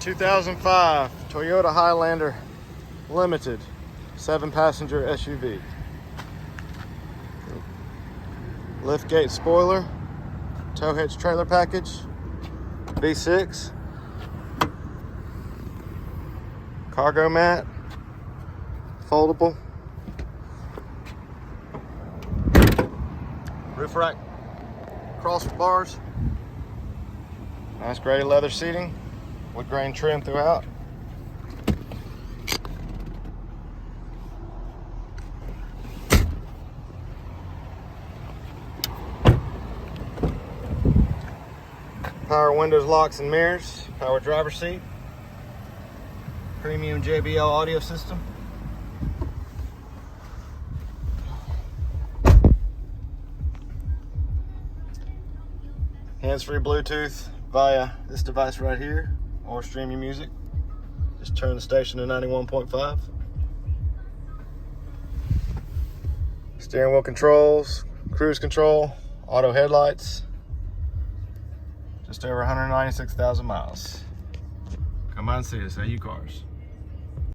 2005 Toyota Highlander Limited 7-passenger SUV. Liftgate spoiler, tow hitch trailer package, V6, cargo mat, foldable, roof rack crossbars, nice gray leather seating, wood grain trim throughout. Power windows, locks, and mirrors. Power driver seat. Premium JBL audio system. Hands-free Bluetooth via this device right here, or stream your music. Just turn the station to 91.5. Steering wheel controls, cruise control, auto headlights. Just over 196,000 miles. Come on and see us at U Cars.